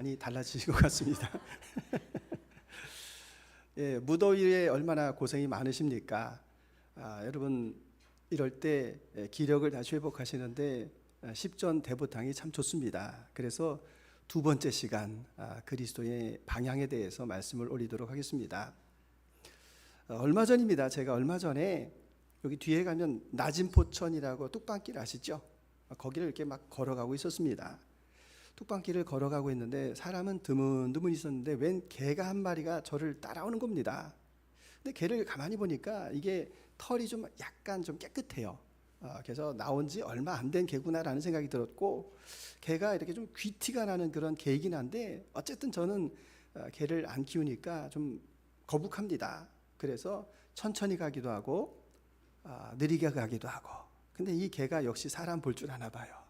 많이 달라지신 것 같습니다. 예, 무더위에 얼마나 고생이 많으십니까? 여러분 이럴 때 기력을 다시 회복하시는데 십전 대보탕이 참 좋습니다. 그래서 두 번째 시간 그리스도의 방향에 대해서 말씀을 올리도록 하겠습니다. 얼마 전입니다. 제가 얼마 전에 여기 뒤에 가면 나진포천이라고 뚝방길 아시죠? 거기를 이렇게 막 걸어가고 있었습니다. 뚝방길을 걸어가고 있는데 사람은 드문드문 있었는데 웬 개가 한 마리가 저를 따라오는 겁니다. 근데 개를 가만히 보니까 이게 털이 좀 약간 좀 깨끗해요. 그래서 나온 지 얼마 안 된 개구나라는 생각이 들었고, 개가 이렇게 좀 귀티가 나는 그런 개이긴 한데 어쨌든 저는 개를 안 키우니까 좀 거북합니다. 그래서 천천히 가기도 하고 느리게 가기도 하고. 근데 이 개가 역시 사람 볼 줄 아나 봐요.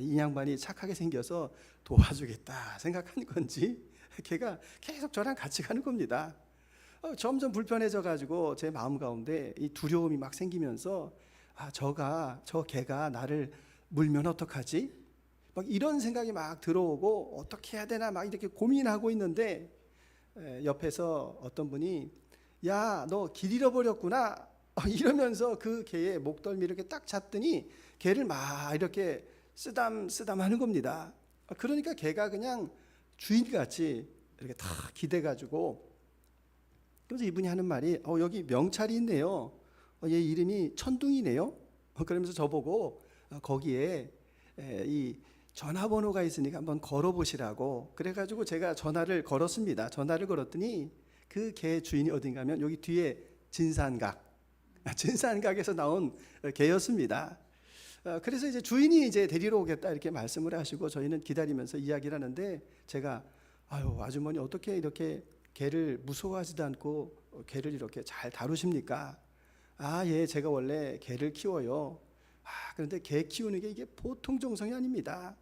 이 양반이 착하게 생겨서 도와주겠다 생각한 건지 걔가 계속 저랑 같이 가는 겁니다. 점점 불편해져 가지고 제 마음 가운데 이 두려움이 막 생기면서 저 개가 나를 물면 어떡하지? 막 이런 생각이 막 들어오고 어떻게 해야 되나 막 이렇게 고민하고 있는데 옆에서 어떤 분이 야, 너 길 잃어버렸구나 이러면서 그 개의 목덜미 이렇게 딱 잡더니 개를 막 이렇게 쓰담쓰담 하는 겁니다. 그러니까 걔가 그냥 주인같이 이렇게 다 기대가지고, 그래서 이분이 하는 말이 여기 명찰이 있네요. 얘 이름이 천둥이네요. 그러면서 저보고 거기에 이 전화번호가 있으니까 한번 걸어보시라고. 그래가지고 제가 전화를 걸었습니다. 전화를 걸었더니 그 개 주인이 어딘가 하면 여기 뒤에 진산각에서 나온 개였습니다. 그래서 이제 주인이 이제 데리러 오겠다 이렇게 말씀을 하시고 저희는 기다리면서 이야기를 하는데 제가 아주머니 어떻게 이렇게 개를 무서워하지도 않고 개를 이렇게 잘 다루십니까? 예, 제가 원래 개를 키워요. 그런데 개 키우는 게 이게 보통 정성이 아닙니다.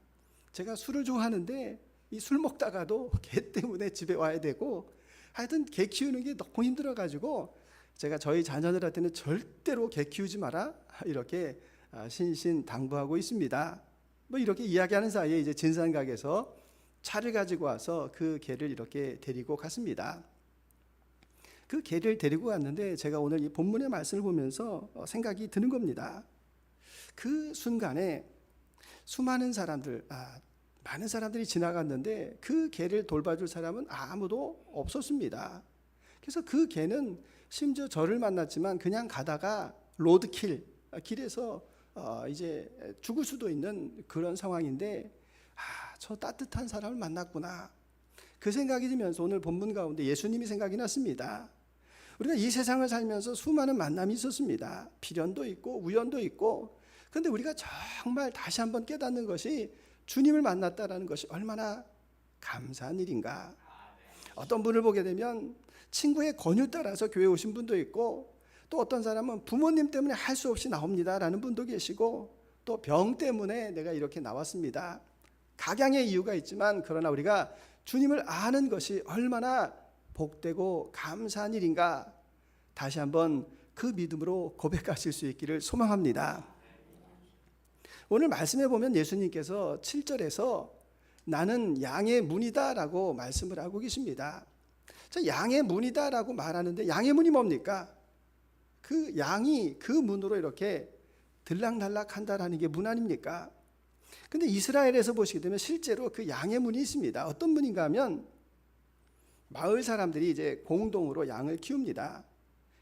제가 술을 좋아하는데 이 술 먹다가도 개 때문에 집에 와야 되고, 하여튼 개 키우는 게 너무 힘들어가지고 제가 저희 자녀들한테는 절대로 개 키우지 마라 이렇게 신신당부하고 있습니다. 뭐 이렇게 이야기하는 사이에 이제 진산각에서 차를 가지고 와서 그 개를 이렇게 데리고 갔습니다. 그 개를 데리고 갔는데 제가 오늘 이 본문의 말씀을 보면서 생각이 드는 겁니다. 그 순간에 수많은 사람들, 많은 사람들이 지나갔는데 그 개를 돌봐줄 사람은 아무도 없었습니다. 그래서 그 개는 심지어 저를 만났지만 그냥 가다가 로드킬, 길에서 이제 죽을 수도 있는 그런 상황인데 저 따뜻한 사람을 만났구나 그 생각이 들면서 오늘 본문 가운데 예수님이 생각이 났습니다. 우리가 이 세상을 살면서 수많은 만남이 있었습니다. 필연도 있고 우연도 있고. 그런데 우리가 정말 다시 한번 깨닫는 것이 주님을 만났다라는 것이 얼마나 감사한 일인가. 어떤 분을 보게 되면 친구의 권유 따라서 교회 오신 분도 있고, 또 어떤 사람은 부모님 때문에 할 수 없이 나옵니다라는 분도 계시고, 또 병 때문에 내가 이렇게 나왔습니다. 각양의 이유가 있지만 그러나 우리가 주님을 아는 것이 얼마나 복되고 감사한 일인가 다시 한번 그 믿음으로 고백하실 수 있기를 소망합니다. 오늘 말씀해 보면 예수님께서 7절에서 나는 양의 문이다 라고 말씀을 하고 계십니다. 양의 문이다 라고 말하는데 양의 문이 뭡니까? 그 양이 그 문으로 이렇게 들락날락 한다라는 게 문 아닙니까? 근데 이스라엘에서 보시게 되면 실제로 그 양의 문이 있습니다. 어떤 문인가 하면 마을 사람들이 이제 공동으로 양을 키웁니다.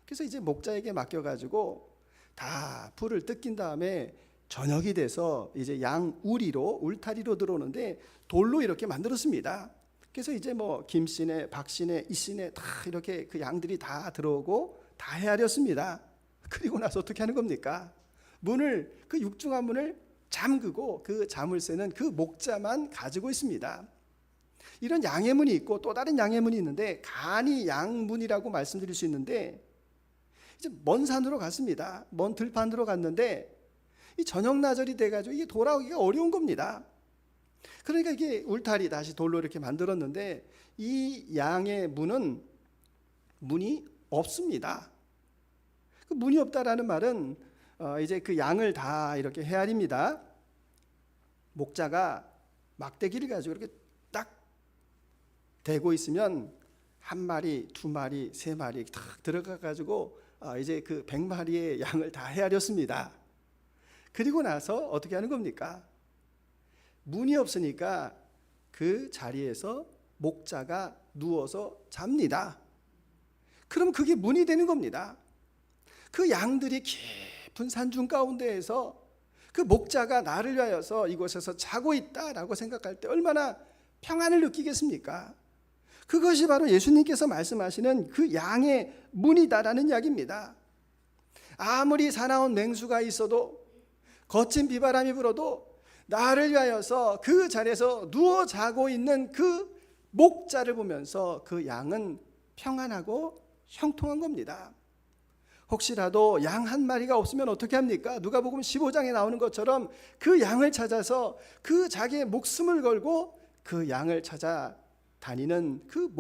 그래서 이제 목자에게 맡겨가지고 다 풀을 뜯긴 다음에 저녁이 돼서 이제 양 울타리로 들어오는데 돌로 이렇게 만들었습니다. 그래서 이제 뭐 김씨네, 박씨네, 이씨네 다 이렇게 그 양들이 다 들어오고 다 헤아렸습니다. 그리고 나서 어떻게 하는 겁니까? 그 육중한 문을 잠그고 그 자물쇠는 그 목자만 가지고 있습니다. 이런 양의 문이 있고 또 다른 양의 문이 있는데 간이 양문이라고 말씀드릴 수 있는데, 이제 먼 산으로 갔습니다. 먼 들판으로 갔는데 이 저녁 나절이 돼가지고 이게 돌아오기가 어려운 겁니다. 그러니까 이게 울타리 다시 돌로 이렇게 만들었는데 이 양의 문이 없습니다. 그 문이 없다라는 말은 이제 그 양을 다 이렇게 헤아립니다. 목자가 막대기를 가지고 이렇게 딱 되고 있으면 한 마리, 두 마리, 세 마리 탁 들어가 가지고 이제 그 100마리의 양을 다 헤아렸습니다. 그리고 나서 어떻게 하는 겁니까? 문이 없으니까 그 자리에서 목자가 누워서 잡니다. 그럼 그게 문이 되는 겁니다. 그 양들이 깊은 산중 가운데에서 그 목자가 나를 위하여서 이곳에서 자고 있다라고 생각할 때 얼마나 평안을 느끼겠습니까? 그것이 바로 예수님께서 말씀하시는 그 양의 문이다라는 이야기입니다. 아무리 사나운 맹수가 있어도 거친 비바람이 불어도 나를 위하여서 그 자리에서 누워 자고 있는 그 목자를 보면서 그 양은 평안하고 형통한 겁니다. 혹시라도 양 한 마리가 없으면 어떻게 합니까? 누가복음 15장에 나오는 것처럼 그 양을 찾아서 그 자기의 목숨을 걸고 그 양을 찾아 다니는 그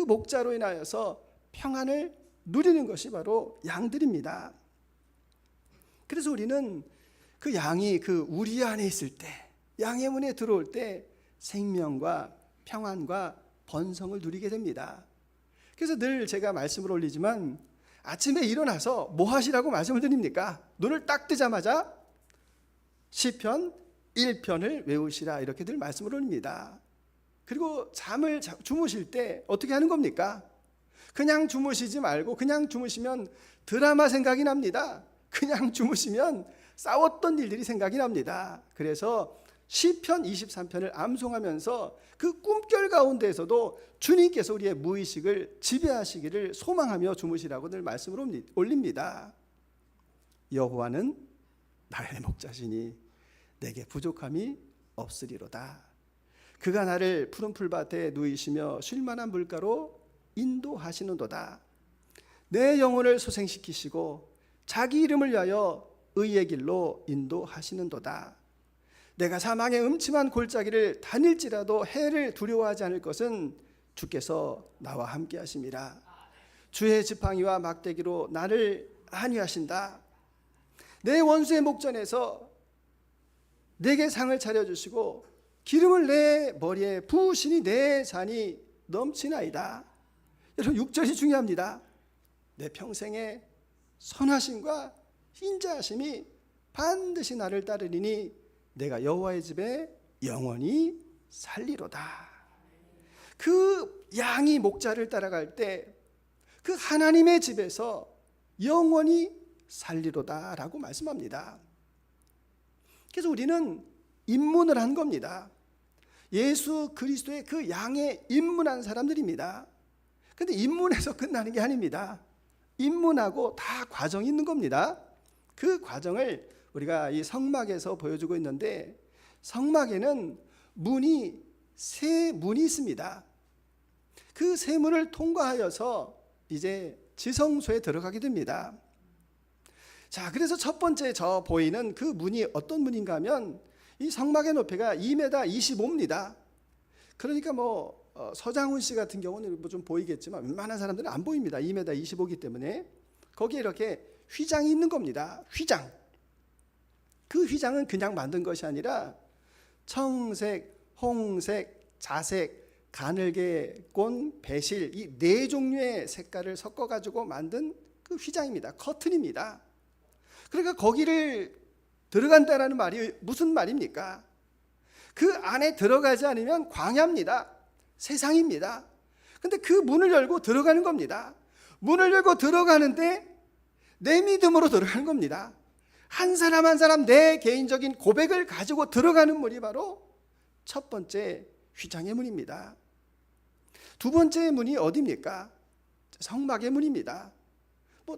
목자로 인하여서 평안을 누리는 것이 바로 양들입니다. 그래서 우리는 그 양이 그 우리 안에 있을 때, 양의 문에 들어올 때 생명과 평안과 번성을 누리게 됩니다. 그래서 늘 제가 말씀을 올리지만 아침에 일어나서 뭐 하시라고 말씀을 드립니까? 눈을 딱 뜨자마자 시편 1편을 외우시라 이렇게 늘 말씀을 올립니다. 그리고 잠을 주무실 때 어떻게 하는 겁니까? 그냥 주무시지 말고 그냥 주무시면 드라마 생각이 납니다. 그냥 주무시면 싸웠던 일들이 생각이 납니다. 그래서 시편 23편을 암송하면서 그 꿈결 가운데에서도 주님께서 우리의 무의식을 지배하시기를 소망하며 주무시라고 늘 말씀을 올립니다. 여호와는 나의 목자시니 내게 부족함이 없으리로다. 그가 나를 푸른 풀밭에 누이시며 쉴만한 물가로 인도하시는도다. 내 영혼을 소생시키시고 자기 이름을 위하여 의의 길로 인도하시는도다. 내가 사망의 음침한 골짜기를 다닐지라도 해를 두려워하지 않을 것은 주께서 나와 함께 하심이라. 주의 지팡이와 막대기로 나를 안위하신다. 내 원수의 목전에서 내게 상을 차려주시고 기름을 내 머리에 부으시니 내 잔이 넘치나이다. 여러분 6절이 중요합니다. 내 평생에 선하심과 인자하심이 반드시 나를 따르리니 내가 여호와의 집에 영원히 살리로다. 그 양이 목자를 따라갈 때 그 하나님의 집에서 영원히 살리로다 라고 말씀합니다. 그래서 우리는 입문을 한 겁니다. 예수 그리스도의 그 양에 입문한 사람들입니다. 그런데 입문해서 끝나는 게 아닙니다. 입문하고 다 과정이 있는 겁니다. 그 과정을 우리가 이 성막에서 보여주고 있는데, 성막에는 문이 세 문이 있습니다. 그 세 문을 통과하여서 이제 지성소에 들어가게 됩니다. 자, 그래서 첫 번째 저 보이는 그 문이 어떤 문인가 하면 이 성막의 높이가 2m 25입니다. 그러니까 서장훈 씨 같은 경우는 좀 보이겠지만 웬만한 사람들은 안 보입니다. 2m 25이기 때문에. 거기에 이렇게 휘장이 있는 겁니다. 휘장. 그 휘장은 그냥 만든 것이 아니라 청색, 홍색, 자색, 가늘게꼰, 배실 이 네 종류의 색깔을 섞어가지고 만든 그 휘장입니다. 커튼입니다. 그러니까 거기를 들어간다라는 말이 무슨 말입니까? 그 안에 들어가지 않으면 광야입니다. 세상입니다. 근데 그 문을 열고 들어가는 겁니다. 문을 열고 들어가는데 내 믿음으로 들어가는 겁니다. 한 사람 한 사람 내 개인적인 고백을 가지고 들어가는 문이 바로 첫 번째 휘장의 문입니다. 두 번째 문이 어디입니까? 성막의 문입니다.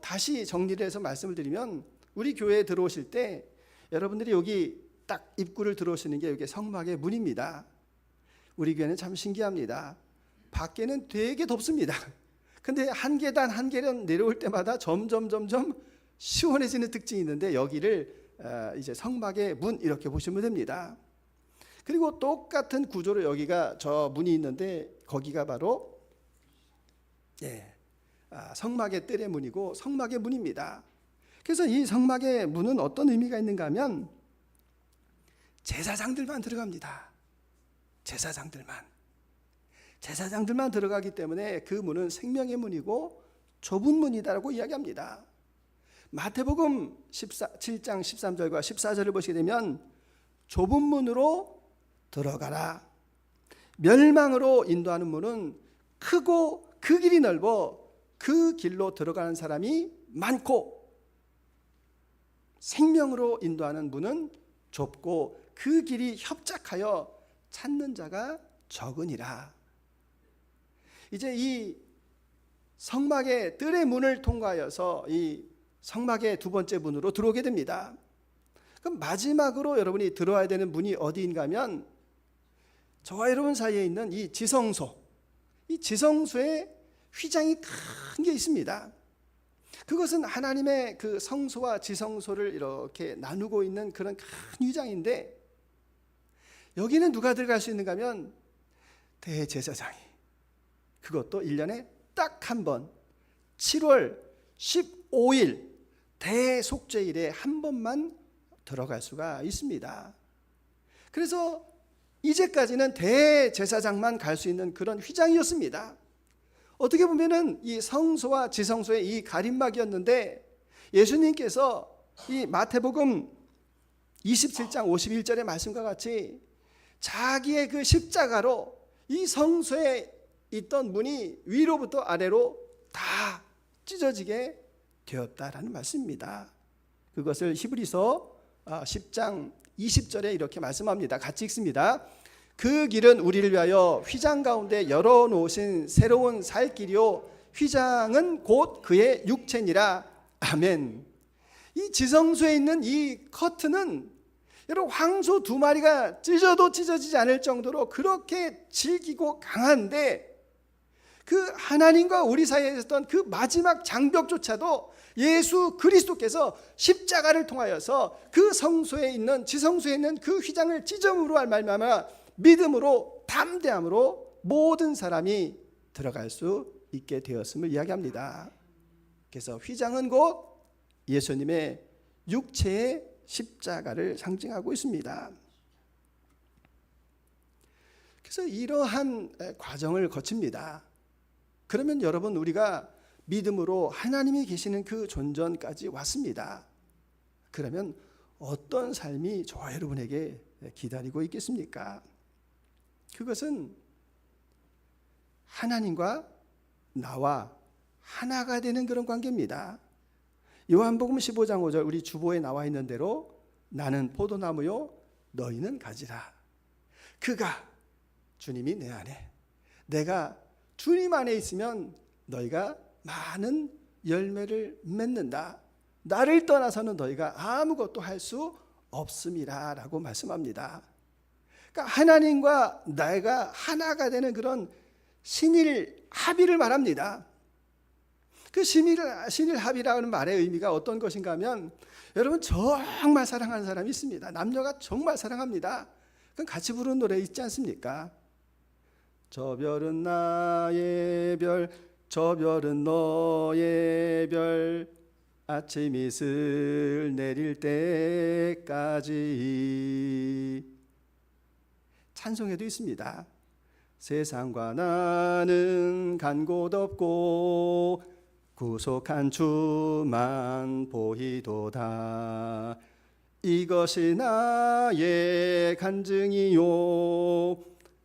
다시 정리를 해서 말씀을 드리면 우리 교회에 들어오실 때 여러분들이 여기 딱 입구를 들어오시는 게 여기 성막의 문입니다. 우리 교회는 참 신기합니다. 밖에는 되게 덥습니다. 근데 한 계단 한 계단 내려올 때마다 점점 시원해지는 특징이 있는데 여기를 이제 성막의 문 이렇게 보시면 됩니다. 그리고 똑같은 구조로 여기가 저 문이 있는데 거기가 바로 성막의 뜰의 문이고 성막의 문입니다. 그래서 이 성막의 문은 어떤 의미가 있는가 하면 제사장들만 들어갑니다. 제사장들만. 제사장들만 들어가기 때문에 그 문은 생명의 문이고 좁은 문이다라고 이야기합니다. 마태복음 7장 13절과 14절을 보시게 되면 좁은 문으로 들어가라. 멸망으로 인도하는 문은 크고 그 길이 넓어 그 길로 들어가는 사람이 많고, 생명으로 인도하는 문은 좁고 그 길이 협착하여 찾는 자가 적으니라. 이제 이 성막의 뜰의 문을 통과하여서 이 성막의 두 번째 문으로 들어오게 됩니다. 그럼 마지막으로 여러분이 들어와야 되는 문이 어디인가 하면 저와 여러분 사이에 있는 이 지성소, 이 지성소에 휘장이 큰 게 있습니다. 그것은 하나님의 그 성소와 지성소를 이렇게 나누고 있는 그런 큰 휘장인데, 여기는 누가 들어갈 수 있는가 하면 대제사장이, 그것도 1년에 딱 한 번 7월 15일 대속죄일에 한 번만 들어갈 수가 있습니다. 그래서 이제까지는 대제사장만 갈 수 있는 그런 휘장이었습니다. 어떻게 보면은 이 성소와 지성소의 이 가림막이었는데, 예수님께서 이 마태복음 27장 51절의 말씀과 같이 자기의 그 십자가로 이 성소에 있던 문이 위로부터 아래로 다 찢어지게 되었다라는 말씀입니다. 그것을 히브리서 10장 20절에 이렇게 말씀합니다. 같이 읽습니다. 그 길은 우리를 위하여 휘장 가운데 열어놓으신 새로운 살 길이요 휘장은 곧 그의 육체니라. 아멘. 이 지성소에 있는 이 커튼은 여러분 황소 2마리가 찢어도 찢어지지 않을 정도로 그렇게 질기고 강한데, 그 하나님과 우리 사이에 있었던 그 마지막 장벽조차도 예수 그리스도께서 십자가를 통하여서 그 성소에 있는 지성소에 있는 그 휘장을 찢음으로 할 말미암아 믿음으로 담대함으로 모든 사람이 들어갈 수 있게 되었음을 이야기합니다. 그래서 휘장은 곧 예수님의 육체의 십자가를 상징하고 있습니다. 그래서 이러한 과정을 거칩니다. 그러면 여러분, 우리가 믿음으로 하나님이 계시는 그 존전까지 왔습니다. 그러면 어떤 삶이 저와 여러분에게 기다리고 있겠습니까? 그것은 하나님과 나와 하나가 되는 그런 관계입니다. 요한복음 15장 5절, 우리 주보에 나와 있는 대로 나는 포도나무요 너희는 가지라. 그가, 주님이 내 안에, 내가 주님 안에 있으면 너희가 많은 열매를 맺는다. 나를 떠나서는 너희가 아무것도 할 수 없음이라 라고 말씀합니다. 그러니까 하나님과 내가 하나가 되는 그런 신일 합의를 말합니다. 그 신일 합의라는 말의 의미가 어떤 것인가 하면, 여러분 정말 사랑하는 사람이 있습니다. 남녀가 정말 사랑합니다. 그럼 같이 부르는 노래 있지 않습니까? 저 별은 나의 별, 저 별은 너의 별, 아침 이슬 내릴 때까지. 찬송에도 있습니다. 세상과 나는 간 곳 없고 구속한 주만 보이도다. 이것이 나의 간증이요,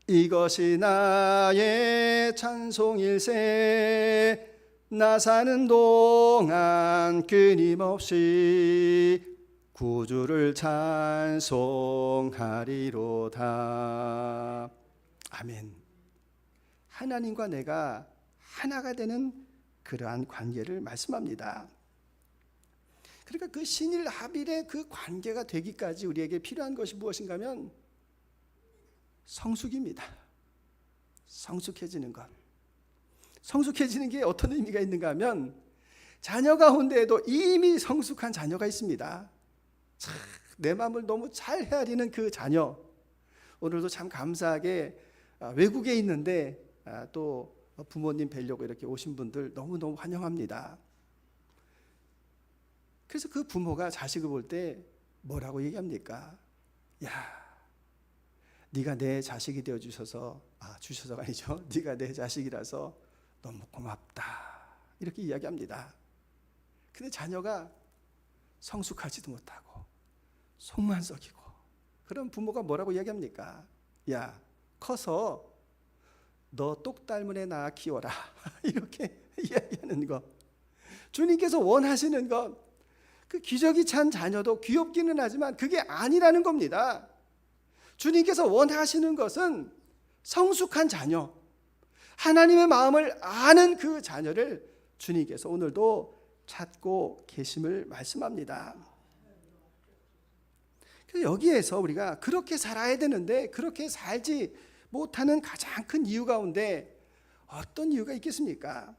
이것이 나의 찬송일세. 나 사는 동안 끊임없이 구주를 찬송하리로다. 아멘. 하나님과 내가 하나가 되는 그러한 관계를 말씀합니다. 그러니까 그 신일 합일의 그 관계가 되기까지 우리에게 필요한 것이 무엇인가 하면 성숙입니다. 성숙해지는 것. 성숙해지는 게 어떤 의미가 있는가 하면, 자녀 가운데에도 이미 성숙한 자녀가 있습니다. 참, 내 마음을 너무 잘 헤아리는 그 자녀. 오늘도 참 감사하게 외국에 있는데 또 부모님 뵈려고 이렇게 오신 분들 너무너무 환영합니다. 그래서 그 부모가 자식을 볼 때 뭐라고 얘기합니까? 야, 네가 내 자식이 되어 주셔서 주셔서가 아니죠. 네가 내 자식이라서 너무 고맙다 이렇게 이야기합니다. 근데 자녀가 성숙하지도 못하고 속만 썩이고 그런 부모가 뭐라고 이야기합니까? 야 커서 너 똑 닮은 애 낳아 키워라 이렇게 이야기하는 거. 주님께서 원하시는 것, 그 기저귀 찬 자녀도 귀엽기는 하지만 그게 아니라는 겁니다. 주님께서 원하시는 것은 성숙한 자녀, 하나님의 마음을 아는 그 자녀를 주님께서 오늘도 찾고 계심을 말씀합니다. 그래서 여기에서 우리가 그렇게 살아야 되는데 그렇게 살지 못하는 가장 큰 이유 가운데 어떤 이유가 있겠습니까?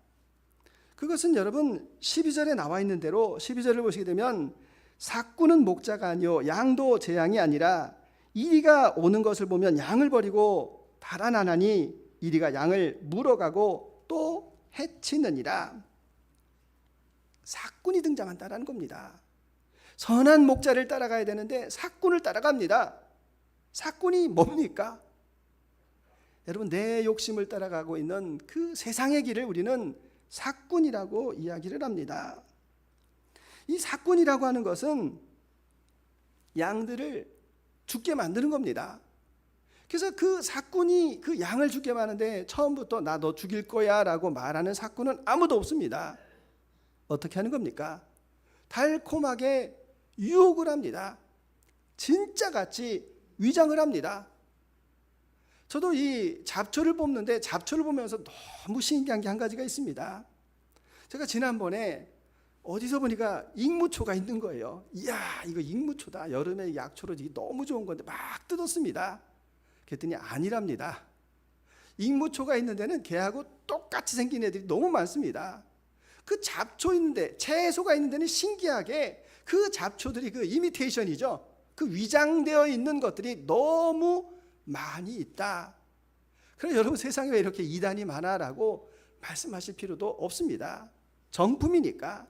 그것은 여러분 12절에 나와 있는 대로 12절을 보시게 되면 삭구는 목자가 아니요 양도 제 양이 아니라 이리가 오는 것을 보면 양을 버리고 달아나나니 이리가 양을 물어가고 또 해치느니라. 삭군이 등장한다라는 겁니다. 선한 목자를 따라가야 되는데 삭군을 따라갑니다. 삭군이 뭡니까? 여러분 내 욕심을 따라가고 있는 그 세상의 길을 우리는 삭군이라고 이야기를 합니다. 이 삭군이라고 하는 것은 양들을 죽게 만드는 겁니다. 그래서 그 삭군이 그 양을 죽게 하는데 처음부터 나 너 죽일 거야 라고 말하는 삭군은 아무도 없습니다. 어떻게 하는 겁니까? 달콤하게 유혹을 합니다. 진짜같이 위장을 합니다. 저도 이 잡초를 뽑는데 잡초를 보면서 너무 신기한 게 한 가지가 있습니다. 제가 지난번에 어디서 보니까 익무초가 있는 거예요. 이야 이거 익무초다. 여름에 약초로 너무 좋은 건데 막 뜯었습니다. 그랬더니 아니랍니다. 익무초가 있는 데는 걔하고 똑같이 생긴 애들이 너무 많습니다. 그 잡초 있는데 채소가 있는 데는 신기하게 그 잡초들이 그 이미테이션이죠. 그 위장되어 있는 것들이 너무 많이 있다. 그래서 여러분 세상에 왜 이렇게 이단이 많아라고 말씀하실 필요도 없습니다. 정품이니까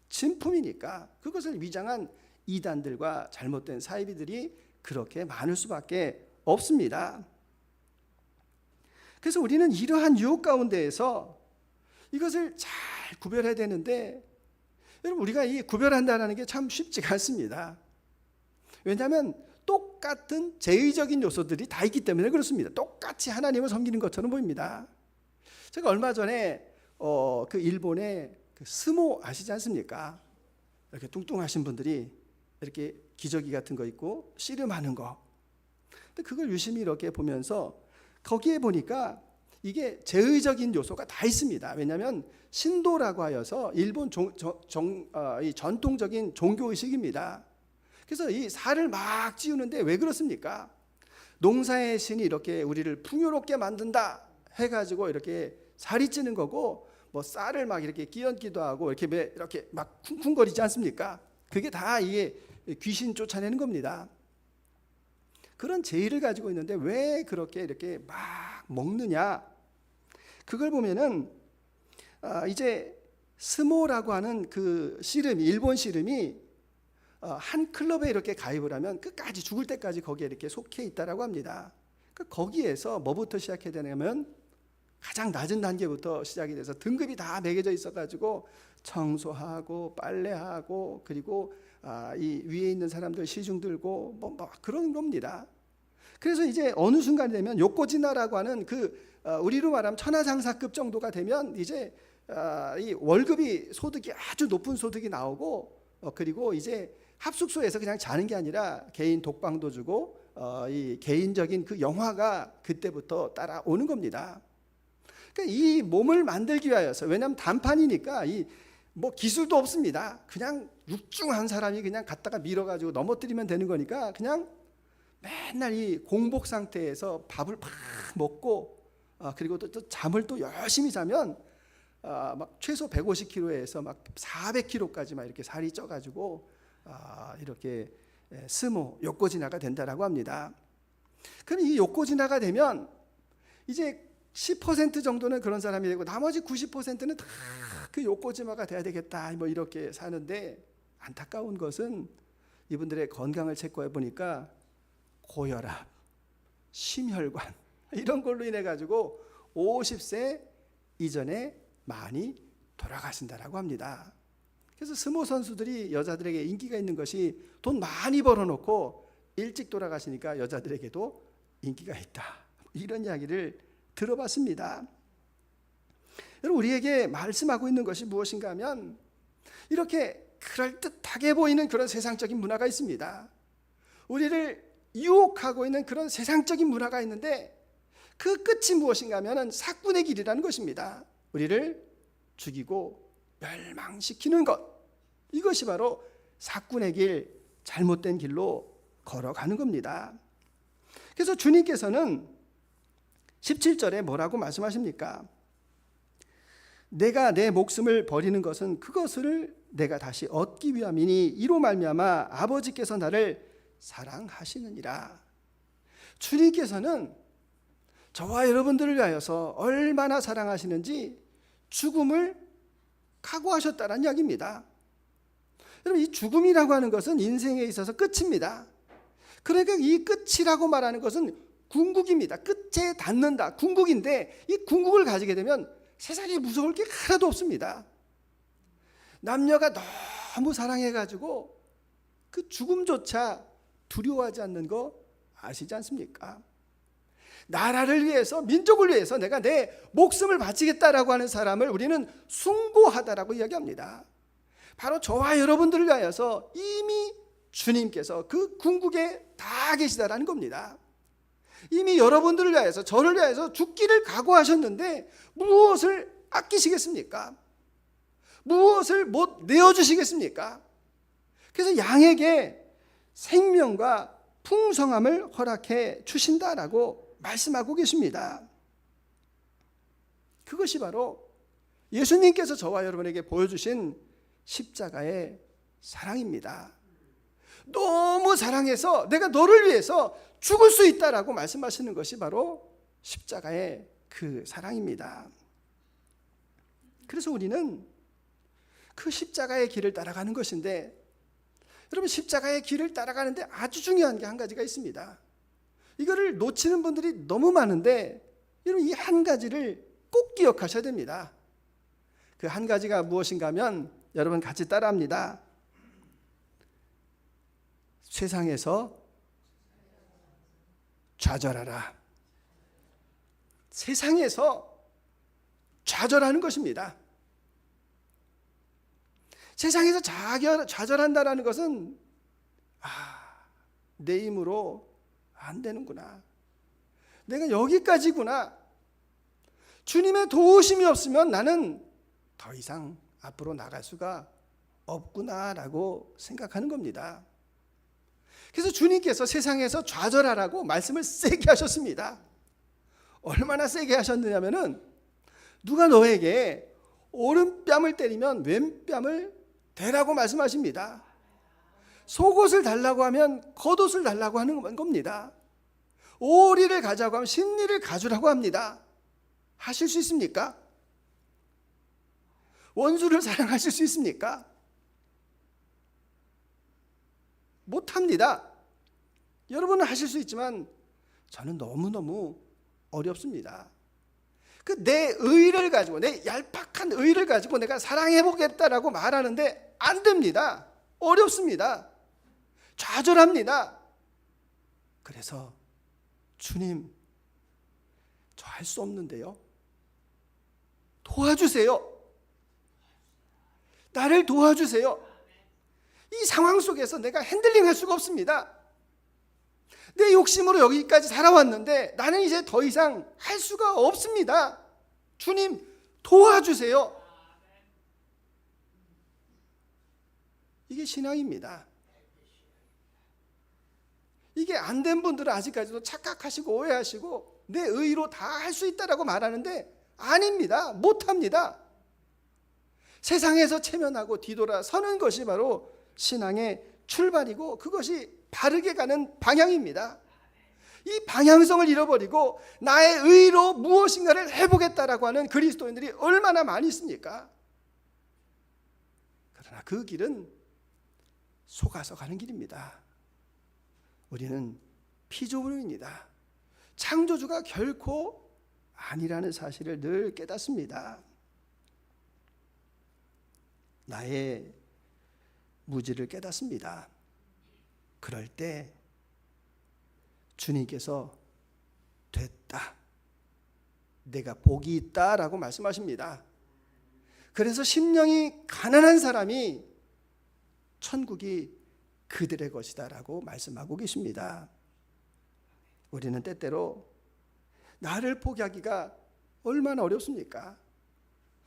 진품이니까 그것을 위장한 이단들과 잘못된 사이비들이 그렇게 많을 수밖에 없습니다. 그래서 우리는 이러한 유혹 가운데에서 이것을 잘 구별해야 되는데 여러분 우리가 이 구별한다는 게 참 쉽지가 않습니다. 왜냐하면 똑같은 제의적인 요소들이 다 있기 때문에 그렇습니다. 똑같이 하나님을 섬기는 것처럼 보입니다. 제가 얼마 전에 그 일본의 그 스모 아시지 않습니까? 이렇게 뚱뚱하신 분들이 이렇게 기저귀 같은 거 있고 씨름하는 거. 근데 그걸 유심히 이렇게 보면서 거기에 보니까 이게 제의적인 요소가 다 있습니다. 왜냐하면 신도라고 하여서 일본 이 전통적인 종교의식입니다. 그래서 이 살을 막 찌우는데 왜 그렇습니까? 농사의 신이 이렇게 우리를 풍요롭게 만든다 해가지고 이렇게 살이 찌는 거고 뭐 쌀을 막 이렇게 끼얹기도 하고 이렇게 막 쿵쿵거리지 않습니까? 그게 다 이게 귀신 쫓아내는 겁니다. 그런 제의를 가지고 있는데 왜 그렇게 이렇게 막 먹느냐? 그걸 보면은 이제 스모라고 하는 그 씨름이 일본 씨름이 한 클럽에 이렇게 가입을 하면 끝까지 죽을 때까지 거기에 이렇게 속해 있다라고 합니다. 그러니까 거기에서 뭐부터 시작해야 되냐면 가장 낮은 단계부터 시작이 돼서 등급이 다 매겨져 있어가지고 청소하고 빨래하고 그리고 이 위에 있는 사람들 시중 들고 뭐 그런 겁니다. 그래서 이제 어느 순간이 되면 요코지나라고 하는 그 우리로 말하면 천하장사급 정도가 되면 이제 이 월급이 소득이 아주 높은 소득이 나오고 그리고 이제 합숙소에서 그냥 자는 게 아니라 개인 독방도 주고 이 개인적인 그 영화가 그때부터 따라오는 겁니다. 그러니까 이 몸을 만들기 위하여서 왜냐하면 단판이니까 이 뭐 기술도 없습니다. 그냥 육중한 사람이 그냥 갖다가 밀어가지고 넘어뜨리면 되는 거니까 그냥 맨날 이 공복 상태에서 밥을 팍 먹고 그리고 또 잠을 또 열심히 자면 막 최소 150kg에서 막 400kg까지 막 이렇게 살이 쪄가지고 이렇게 스모 요코지나가 된다라고 합니다. 그럼 이 요코지나가 되면 이제 10% 정도는 그런 사람이 되고 나머지 90%는 다 그 요코지마가 돼야 되겠다 뭐 이렇게 사는데 안타까운 것은 이분들의 건강을 체크해 보니까 고혈압, 심혈관 이런 걸로 인해 가지고 50세 이전에 많이 돌아가신다라고 합니다. 그래서 스모 선수들이 여자들에게 인기가 있는 것이 돈 많이 벌어놓고 일찍 돌아가시니까 여자들에게도 인기가 있다, 이런 이야기를 들어봤습니다. 여러분, 우리에게 말씀하고 있는 것이 무엇인가 하면 이렇게 그럴듯하게 보이는 그런 세상적인 문화가 있습니다. 우리를 유혹하고 있는 그런 세상적인 문화가 있는데 그 끝이 무엇인가 하면 사꾼의 길이라는 것입니다. 우리를 죽이고 멸망시키는 것, 이것이 바로 사꾼의 길, 잘못된 길로 걸어가는 겁니다. 그래서 주님께서는 17절에 뭐라고 말씀하십니까? 내가 내 목숨을 버리는 것은 그것을 내가 다시 얻기 위함이니 이로 말미암아 아버지께서 나를 사랑하시느니라. 주님께서는 저와 여러분들을 위하여서 얼마나 사랑하시는지 죽음을 각오하셨다는 이야기입니다. 여러분, 이 죽음이라고 하는 것은 인생에 있어서 끝입니다. 그러니까 이 끝이라고 말하는 것은 궁극입니다. 끝에 닿는다, 궁극인데 이 궁극을 가지게 되면 세상에 무서울 게 하나도 없습니다. 남녀가 너무 사랑해가지고 그 죽음조차 두려워하지 않는 거 아시지 않습니까? 나라를 위해서, 민족을 위해서 내가 내 목숨을 바치겠다라고 하는 사람을 우리는 숭고하다라고 이야기합니다. 바로 저와 여러분들을 위하여서 이미 주님께서 그 궁극에 다 계시다라는 겁니다. 이미 여러분들을 위하여서, 저를 위하여서 죽기를 각오하셨는데 무엇을 아끼시겠습니까? 무엇을 못 내어주시겠습니까? 그래서 양에게 생명과 풍성함을 허락해 주신다라고 말씀하고 계십니다. 그것이 바로 예수님께서 저와 여러분에게 보여주신 십자가의 사랑입니다. 너무 사랑해서 내가 너를 위해서 죽을 수 있다라고 말씀하시는 것이 바로 십자가의 그 사랑입니다. 그래서 우리는 그 십자가의 길을 따라가는 것인데, 여러분, 십자가의 길을 따라가는데 아주 중요한 게 한 가지가 있습니다. 이거를 놓치는 분들이 너무 많은데, 여러분, 이 한 가지를 꼭 기억하셔야 됩니다. 그 한 가지가 무엇인가 하면 여러분 같이 따라합니다. 세상에서 좌절하라. 세상에서 좌절하는 것입니다. 세상에서 좌절한다라는 것은 내 힘으로 안 되는구나, 내가 여기까지구나, 주님의 도우심이 없으면 나는 더 이상 앞으로 나갈 수가 없구나라고 생각하는 겁니다. 그래서 주님께서 세상에서 좌절하라고 말씀을 세게 하셨습니다. 얼마나 세게 하셨느냐면은 누가 너에게 오른뺨을 때리면 왼뺨을 대라고 말씀하십니다. 속옷을 달라고 하면 겉옷을 달라고 하는 겁니다. 오리를 가자고 하면 십리를 가주라고 합니다. 하실 수 있습니까? 원수를 사랑하실 수 있습니까? 못합니다. 여러분은 하실 수 있지만 저는 너무너무 어렵습니다. 그 내 의를 가지고, 내 얄팍한 의를 가지고 내가 사랑해보겠다라고 말하는데 안 됩니다. 어렵습니다. 좌절합니다. 그래서 주님, 저 할 수 없는데요, 도와주세요. 나를 도와주세요. 이 상황 속에서 내가 핸들링할 수가 없습니다. 내 욕심으로 여기까지 살아왔는데 나는 이제 더 이상 할 수가 없습니다. 주님, 도와주세요. 이게 신앙입니다. 이게 안 된 분들은 아직까지도 착각하시고 오해하시고 내 의로 다 할 수 있다라고 말하는데 아닙니다. 못합니다. 세상에서 체면하고 뒤돌아서는 것이 바로 신앙의 출발이고 그것이 바르게 가는 방향입니다. 이 방향성을 잃어버리고 나의 의로 무엇인가를 해보겠다라고 하는 그리스도인들이 얼마나 많이 있습니까? 그러나 그 길은 속아서 가는 길입니다. 우리는 피조물입니다. 창조주가 결코 아니라는 사실을 늘 깨닫습니다. 나의 무지를 깨닫습니다. 그럴 때 주님께서 됐다, 내가 복이 있다라고 말씀하십니다. 그래서 심령이 가난한 사람이 천국이 그들의 것이다라고 말씀하고 계십니다. 우리는 때때로 나를 포기하기가 얼마나 어렵습니까?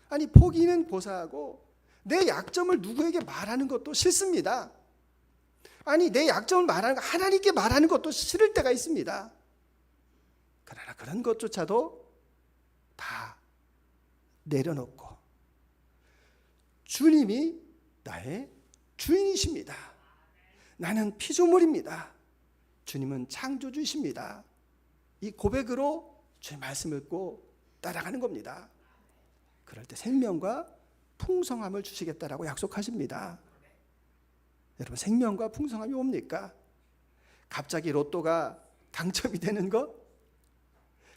아니, 포기는 고사하고 내 약점을 누구에게 말하는 것도 싫습니다. 아니, 내 약점을 말하는 거 하나님께 말하는 것도 싫을 때가 있습니다. 그러나 그런 것조차도 다 내려놓고 주님이 나의 주인이십니다. 나는 피조물입니다. 주님은 창조주이십니다. 이 고백으로 주의 말씀을 읽고 따라가는 겁니다. 그럴 때 생명과 풍성함을 주시겠다라고 약속하십니다. 여러분, 생명과 풍성함이 뭡니까? 갑자기 로또가 당첨이 되는 것?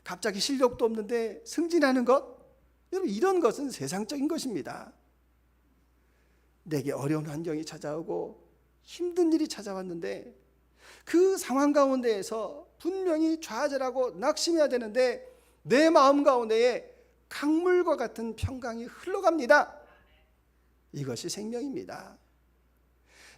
갑자기 실력도 없는데 승진하는 것? 여러분, 이런 것은 세상적인 것입니다. 내게 어려운 환경이 찾아오고 힘든 일이 찾아왔는데 그 상황 가운데에서 분명히 좌절하고 낙심해야 되는데 내 마음 가운데에 강물과 같은 평강이 흘러갑니다. 이것이 생명입니다.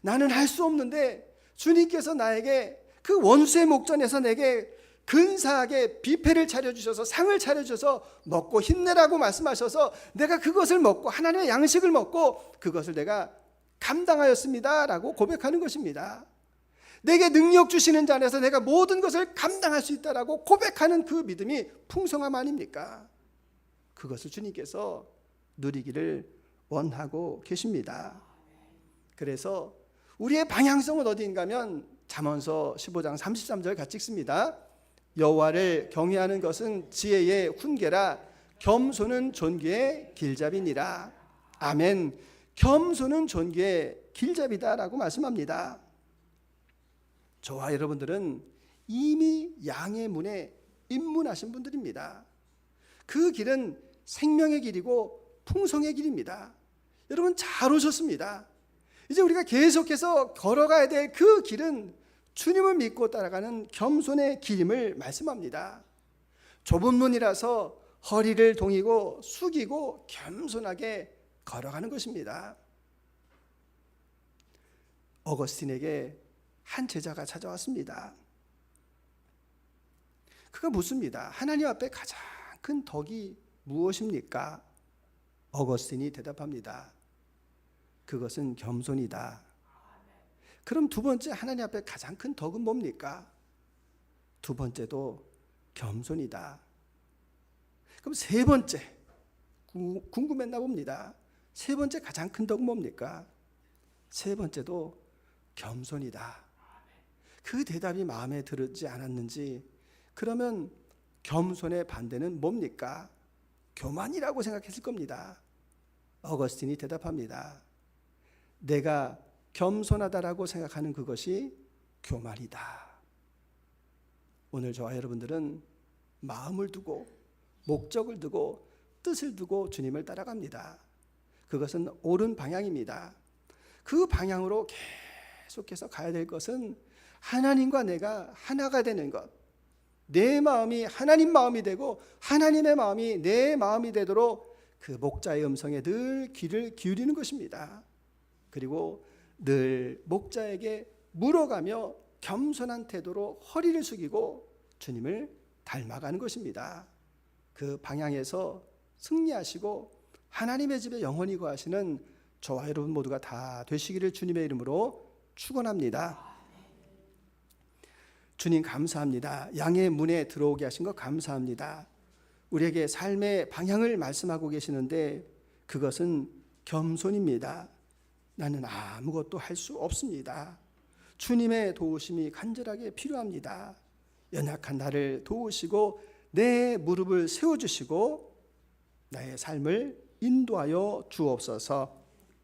나는 할 수 없는데 주님께서 나에게 그 원수의 목전에서 내게 근사하게 뷔페를 차려주셔서 상을 차려주셔서 먹고 힘내라고 말씀하셔서 내가 그것을 먹고 하나님의 양식을 먹고 그것을 내가 감당하였습니다 라고 고백하는 것입니다. 내게 능력 주시는 자 안에서 내가 모든 것을 감당할 수 있다라고 고백하는 그 믿음이 풍성함 아닙니까? 그것을 주님께서 누리기를 원하고 계십니다. 그래서 우리의 방향성은 어디인가 하면 잠언서 15장 33절 같이 읽습니다. 여호와를 경외하는 것은 지혜의 훈계라 겸손은 존귀의 길잡이니라. 아멘. 겸손은 존귀의 길잡이다라고 말씀합니다. 저와 여러분들은 이미 양의 문에 입문하신 분들입니다. 그 길은 생명의 길이고 풍성의 길입니다. 여러분, 잘 오셨습니다. 이제 우리가 계속해서 걸어가야 될 그 길은 주님을 믿고 따라가는 겸손의 길임을 말씀합니다. 좁은 문이라서 허리를 동이고 숙이고 겸손하게 걸어가는 것입니다. 어거스틴에게 한 제자가 찾아왔습니다. 그가 묻습니다. 하나님 앞에 가장 큰 덕이 무엇입니까? 어거스틴이 대답합니다. 그것은 겸손이다. 그럼 두 번째, 하나님 앞에 가장 큰 덕은 뭡니까? 두 번째도 겸손이다. 그럼 세 번째, 궁금했나 봅니다. 세 번째 가장 큰 덕은 뭡니까? 세 번째도 겸손이다. 그 대답이 마음에 들지 않았는지, 그러면 겸손의 반대는 뭡니까? 교만이라고 생각했을 겁니다. 어거스틴이 대답합니다. 내가 겸손하다라고 생각하는 그것이 교만이다. 오늘 저와 여러분들은 마음을 두고 목적을 두고 뜻을 두고 주님을 따라갑니다. 그것은 옳은 방향입니다. 그 방향으로 계속해서 가야 될 것은 하나님과 내가 하나가 되는 것, 내 마음이 하나님 마음이 되고 하나님의 마음이 내 마음이 되도록 그 목자의 음성에 늘 귀를 기울이는 것입니다. 그리고 늘 목자에게 물어가며 겸손한 태도로 허리를 숙이고 주님을 닮아가는 것입니다. 그 방향에서 승리하시고 하나님의 집에 영원히 거하시는 저와 여러분 모두가 다 되시기를 주님의 이름으로 축원합니다. 주님 감사합니다. 양의 문에 들어오게 하신 것 감사합니다. 우리에게 삶의 방향을 말씀하고 계시는데 그것은 겸손입니다. 나는 아무것도 할 수 없습니다. 주님의 도우심이 간절하게 필요합니다. 연약한 나를 도우시고 내 무릎을 세워주시고 나의 삶을 인도하여 주옵소서.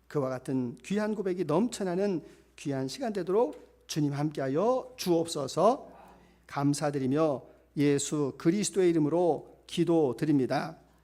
그와 같은 귀한 고백이 넘쳐나는 귀한 시간 되도록 주님 함께하여 주옵소서. 감사드리며 예수 그리스도의 이름으로 기도드립니다.